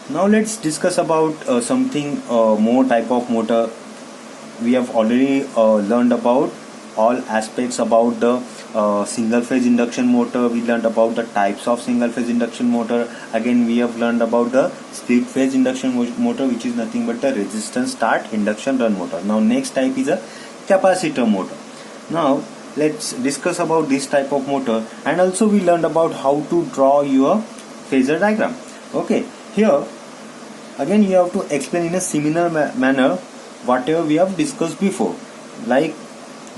Now let's discuss about something more type of motor. We have already learned about all aspects about the single phase induction motor. We learned about the types of single phase induction motor. Again, we have learned about the split phase induction motor, which is nothing but the resistance start induction run motor. Now next type is a capacitor motor. Now let's discuss about this type of motor, and also we learned about how to draw your phasor diagram. Okay, here again you have to explain in a similar manner whatever we have discussed before. Like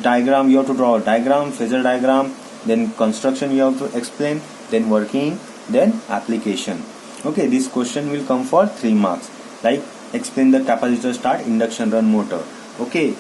diagram, you have to draw a diagram, phasor diagram, then construction you have to explain, then working, then application. Okay, this question will come for 3 marks. Like explain the capacitor start induction run motor. Okay,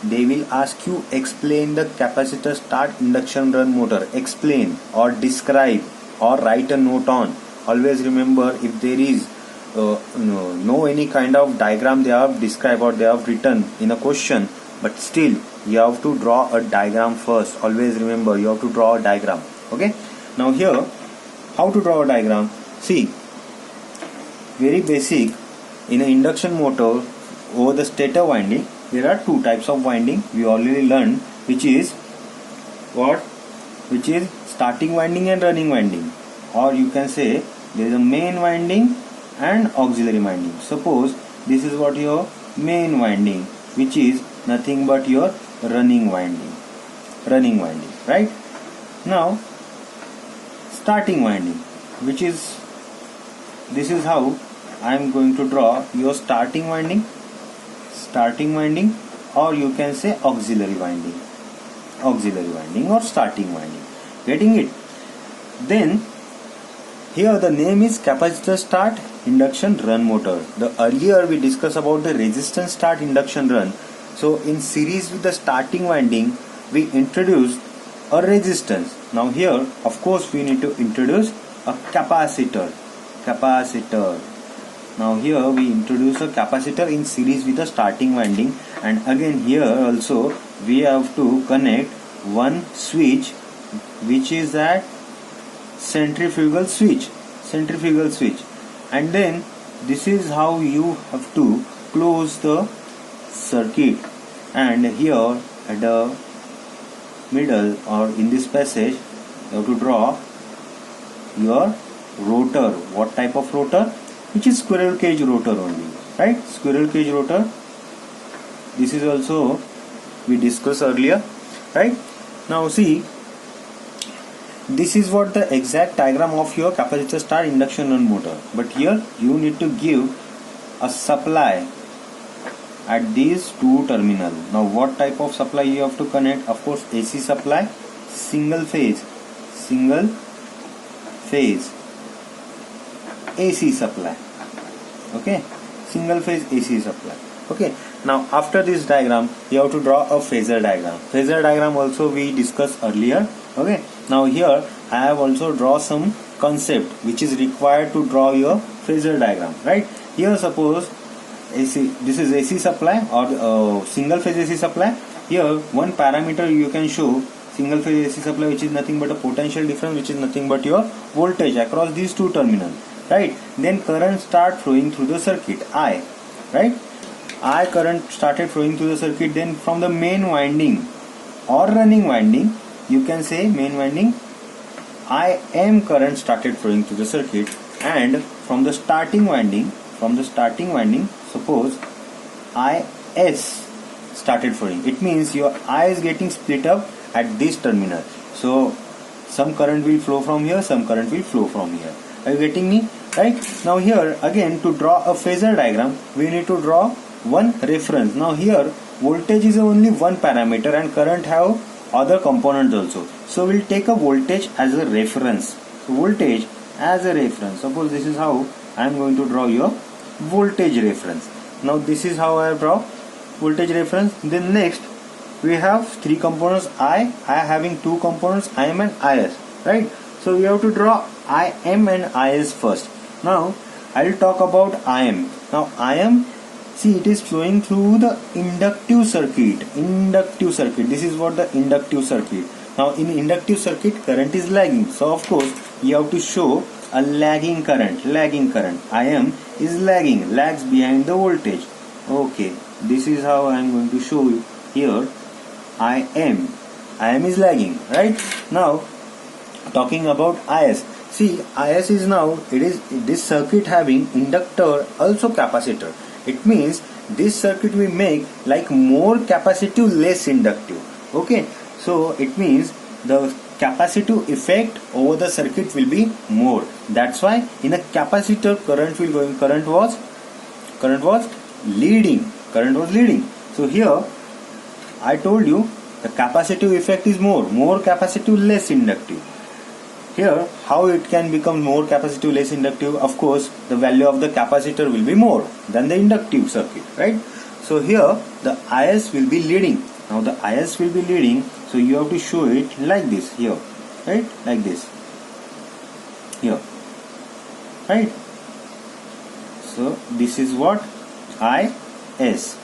they will ask you explain the capacitor start induction run motor. Explain or describe or write a note on. Always remember, if there is no any kind of diagram they have described or they have written in a question, but still you have to draw a diagram first. Always remember, you have to draw a diagram. Okay, now here how to draw a diagram. See, very basic. In an induction motor, over the stator winding there are two types of winding we already learned, which is what? Which is starting winding and running winding, or you can say there is a main winding and auxiliary winding. Suppose this is what your main winding, which is nothing but your running winding, right? Now starting winding, which is, this is how I am going to draw your starting winding, or you can say auxiliary winding or starting winding. Getting it? Then here the name is capacitor start induction run motor. The earlier we discussed about the resistance start induction run. So in series with the starting winding we introduced a resistance. Now here of course we need to introduce a capacitor. Now here we introduce a capacitor in series with the starting winding, and again here also we have to connect one switch, which is that centrifugal switch, and then this is how you have to close the circuit. And here at the middle or in this passage you have to draw your rotor. What type of rotor? Which is squirrel cage rotor only, right? Squirrel cage rotor. This is also we discussed earlier, right? Now see, this is what the exact diagram of your capacitor start induction run motor. But here you need to give a supply at these two terminals. Now what type of supply you have to connect? Of course AC supply, single phase AC supply. Okay, single phase AC supply. Okay, now after this diagram you have to draw a phasor diagram. Phasor diagram also we discussed earlier. Okay, now here I have also draw some concept which is required to draw your phasor diagram, right? Here suppose AC, this is AC supply or single phase AC supply. Here one parameter you can show single phase AC supply, which is nothing but a potential difference, which is nothing but your voltage across these two terminals, right? Then current start flowing through the circuit, I, right? I current started flowing through the circuit. Then from the main winding or running winding, you can say main winding, I am current started flowing through the circuit. And from the starting winding, suppose IS started flowing. It means your I is getting split up at this terminal. So some current will flow from here, some current will flow from here. Are you getting me? Right? Now here again, to draw a phasor diagram we need to draw one reference. Now here voltage is only one parameter and current have other components also. So we'll take a voltage as a reference. So voltage as a reference. Suppose this is how I am going to draw your voltage reference. Now this is how I draw voltage reference. Then next we have three components. I having two components, IM and IS, right? So we have to draw IM and IS first. Now I will talk about IM. Now IM, see, it is flowing through the inductive circuit. This is what the inductive circuit. Now in inductive circuit current is lagging. So of course you have to show a lagging current. Im is lags behind the voltage. Okay, this is how I am going to show you here. Im is lagging, right? Now talking about Is. See, Is is now, it is this circuit having inductor also capacitor. It means this circuit we make like more capacitive, less inductive. Okay, so it means the capacitive effect over the circuit will be more. That's why in a capacitor current was leading. So here I told you the capacitive effect is more capacitive, less inductive. Here, how it can become more capacitive, less inductive? Of course, the value of the capacitor will be more than the inductive circuit, right? So here, the Is will be leading. Now the Is will be leading, so you have to show it like this here, right? Like this, here, right? So this is what Is.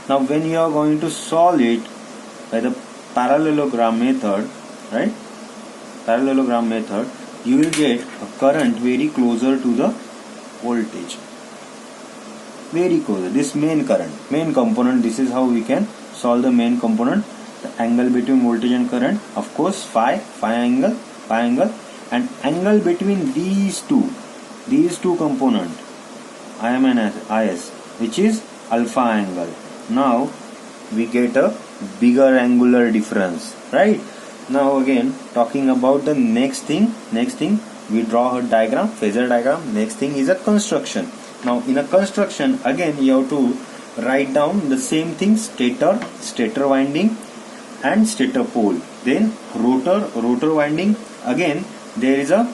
Now when you are going to solve it by the parallelogram method, right? Parallelogram method, you will get a current very closer to the voltage, very closer. This main component, this is how we can solve the main component, the angle between voltage and current, of course phi angle, and angle between these two component, Im and Is, which is alpha angle. Now we get a bigger angular difference, right? Now again talking about the next thing, we draw a diagram, phasor diagram. Next thing is a construction. Now in a construction, again you have to write down the same thing: stator winding and stator pole. Then rotor winding. Again there is a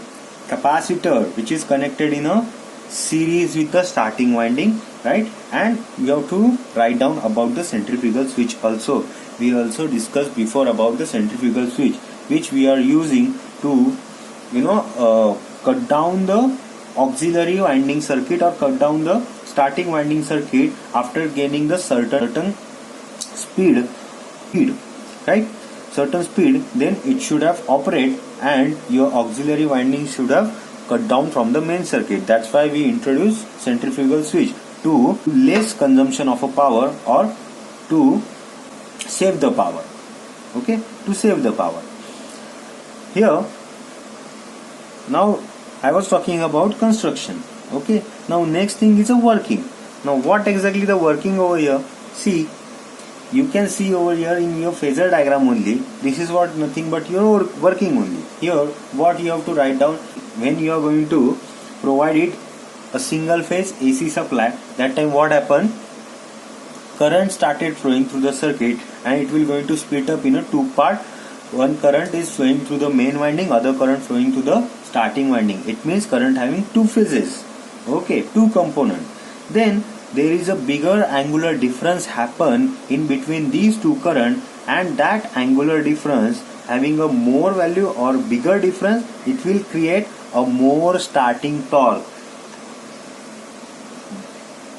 capacitor which is connected in a series with the starting winding, right? And you have to write down about the centrifugal switch also. We also discussed before about the centrifugal switch, which we are using to cut down the auxiliary winding circuit or cut down the starting winding circuit after gaining the certain speed, right? Certain speed, then it should have operate and your auxiliary winding should have cut down from the main circuit. That's why we introduce centrifugal switch, to less consumption of a power or to save the power. Okay, to save the power. Here now I was talking about construction. Okay, now next thing is a working. Now what exactly the working over here? See, you can see over here in your phasor diagram only, this is what nothing but your working only. Here what you have to write down, when you are going to provide it a single phase AC supply, that time what happened? Current started flowing through the circuit and it will going to split up in a two part. One current is flowing through the main winding, other current flowing to the starting winding. It means current having two phases. Okay, two component. Then there is a bigger angular difference happen in between these two current, and that angular difference having a more value or bigger difference, it will create a more starting torque.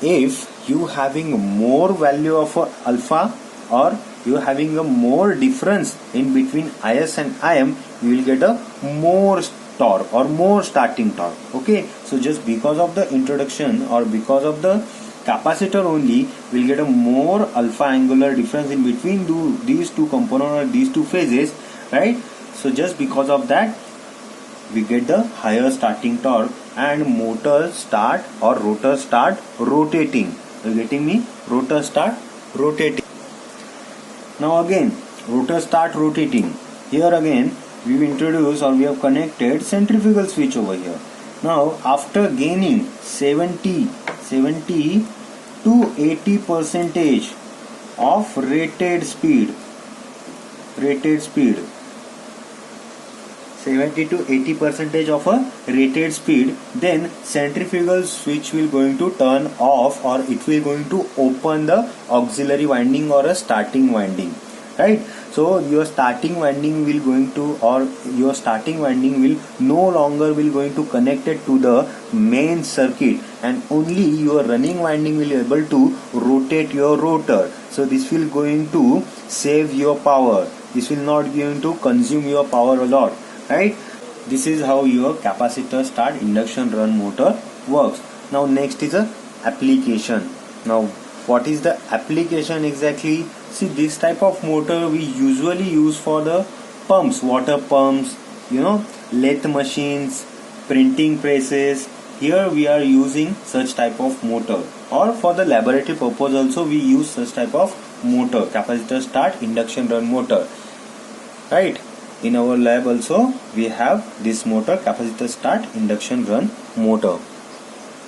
If you having more value of alpha or you having a more difference in between Is and Im, you will get a more torque or more starting torque. Okay, so just because of the introduction or because of the capacitor only, we'll get a more alpha angular difference in between these two components or these two phases, right? So just because of that, we get the higher starting torque and motor start or rotor start rotating. You getting me? Rotor start rotating. Now again, rotor start rotating. Here again, we've introduced or we have connected centrifugal switch over here. Now after gaining 70 to 80% of rated speed, 70 to 80% of a rated speed, then centrifugal switch will going to turn off or it will going to open the auxiliary winding or a starting winding, right? So your starting winding will going to, or your starting winding will no longer will going to connect it to the main circuit, and only your running winding will be able to rotate your rotor. So this will going to save your power. This will not going to consume your power a lot, right? This is how your capacitor start induction run motor works. Now next is a application. Now what is the application exactly? See, this type of motor we usually use for the pumps, water pumps, lathe machines, printing presses. Here we are using such type of motor, or for the laboratory purpose also we use such type of motor, capacitor start induction run motor, right? In our lab also we have this motor, capacitor start induction run motor.